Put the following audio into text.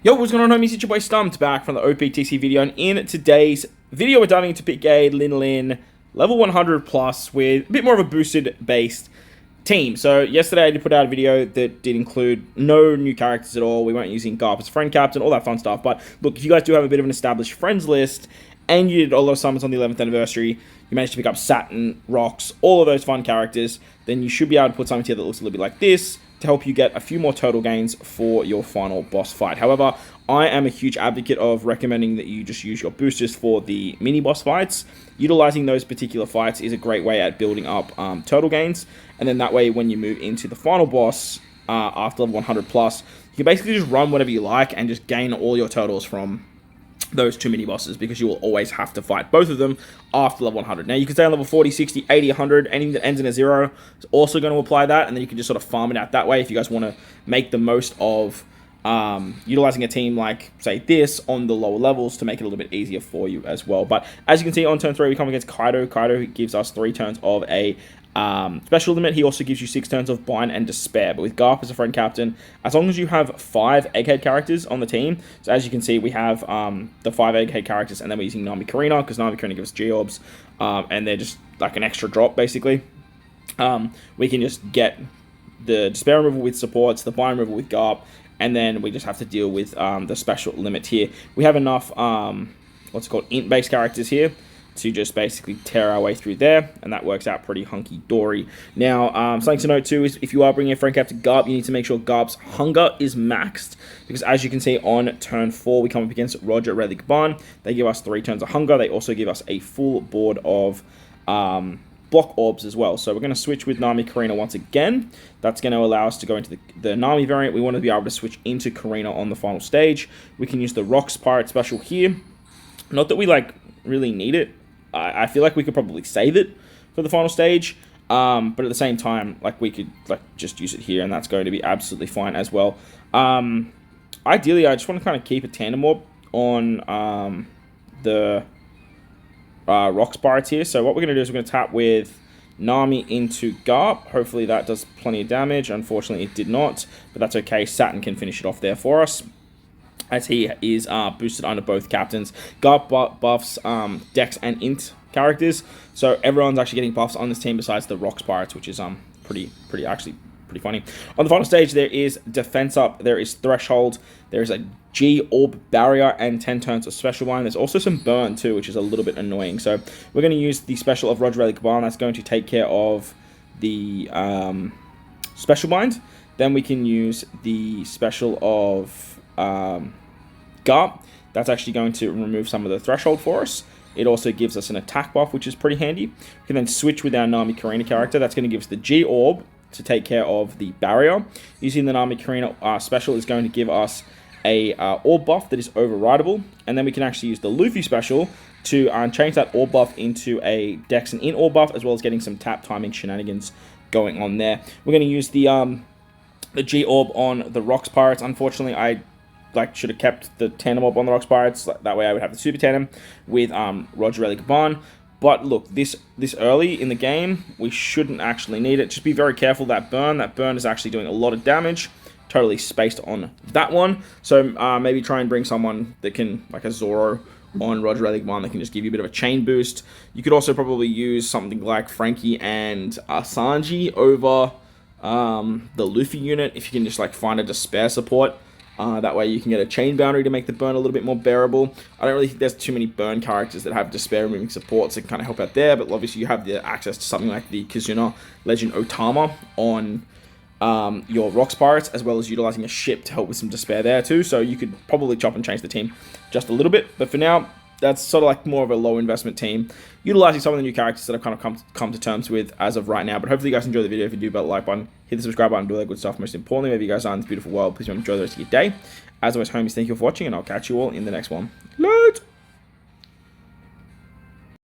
Yo, what's going on, homies? It's your boy Stumped back from the OPTC video, and in today's video, we're diving into PKA LINLIN level 100 plus with a bit more of a boosted based team. So yesterday I did put out a video that did include no new characters at all. We weren't using Garp as friend captain, all that fun stuff. But look, if you guys do have a bit of an established friends list and you did all those summons on the 11th anniversary, you managed to pick up Saturn, Rocks, all of those fun characters, then you should be able to put something together that looks a little bit like this to help you get a few more total gains for your final boss fight. However, I am a huge advocate of recommending that you just use your boosters for the mini boss fights. Utilizing those particular fights is a great way at building up total gains, and then that way when you move into the final boss after level 100 plus, you can basically just run whatever you like and just gain all your totals from those two mini bosses, because you will always have to fight both of them after level 100. Now you can stay on level 40, 60, 80, 100, anything that ends in a 0 is also going to apply that, and then you can just sort of farm it out that way if you guys want to make the most of utilizing a team like, say, this on the lower levels to make it a little bit easier for you as well. But as you can see, on turn 3 we come against Kaido. Kaido gives us 3 turns of a special limit. He also gives you 6 turns of Bind and Despair. But with Garp as a friend captain, as long as you have 5 Egghead characters on the team, so as you can see, we have the 5 Egghead characters, and then we're using Nami Karina, because Nami Karina gives us Georbs, and they're just like an extra drop, basically. We can just get the Despair removal with supports, the Bind removal with Garp, and then we just have to deal with the special limit here. We have enough, what's it called, int-based characters here to just basically tear our way through there, and that works out pretty hunky-dory. Now, something to note too is if you are bringing a friend captain Garp, you need to make sure Garp's hunger is maxed, because as you can see on turn 4, we come up against Roger Relic Barn. They give us 3 turns of hunger. They also give us a full board of block orbs as well. So we're going to switch with Nami Karina once again. That's going to allow us to go into the Nami variant. We want to be able to switch into Karina on the final stage. We can use the Rocks Pirate special here. Not that we really need it. I feel like we could probably save it for the final stage, but at the same time, we could just use it here, and that's going to be absolutely fine as well. Ideally, I just want to kind of keep a tandem orb on the Rocks Pirates here. So what we're going to do is we're going to tap with Nami into Garp. Hopefully that does plenty of damage. Unfortunately, it did not, but that's okay. Saturn can finish it off there for us, as he is boosted under both captains. Garp buffs Dex and Int characters, so everyone's actually getting buffs on this team besides the Rocks Pirates, which is pretty funny. On the final stage, there is Defense Up, there is Threshold, there is a G Orb Barrier, and 10 turns of Special Bind. There's also some Burn too, which is a little bit annoying. So we're going to use the special of Roger Relic Barn. That's going to take care of the Special Bind. Then we can use the special of Garp. That's actually going to remove some of the Threshold for us. It also gives us an attack buff, which is pretty handy. We can then switch with our Nami Karina character. That's going to give us the G Orb to take care of the barrier. Using the Nami Karina special is going to give us a orb buff that is overrideable, and then we can actually use the Luffy special to change that orb buff into a Dex and Int orb buff, as well as getting some tap timing shenanigans going on there. We're going to use the G Orb on the Rocks Pirates. Unfortunately, I should have kept the tandem orb on the Rocks Pirates. That way I would have the super tandem with Roger Relic Barn. But look, this early in the game, we shouldn't actually need it. Just be very careful that burn. That burn is actually doing a lot of damage. Totally spaced on that one. So maybe try and bring someone that can, like a Zoro on Roger Relic Barn, that can just give you a bit of a chain boost. You could also probably use something like Frankie and Sanji over the Luffy unit, if you can just find a Despair support. That way you can get a chain boundary to make the burn a little bit more bearable. I don't really think there's too many burn characters that have Despair removing supports that can kind of help out there, but obviously you have the access to something like the Kizuna Legend Otama on your Rocks Pirates, as well as utilizing a ship to help with some Despair there too. So you could probably chop and change the team just a little bit, but for now, that's sort of more of a low investment team, utilizing some of the new characters that I've kind of come to terms with as of right now. But hopefully you guys enjoy the video. If you do, bell the like button, hit the subscribe button, do all that good stuff. Most importantly, wherever you guys are in this beautiful world, please enjoy the rest of your day. As always, homies, thank you for watching, and I'll catch you all in the next one. Later!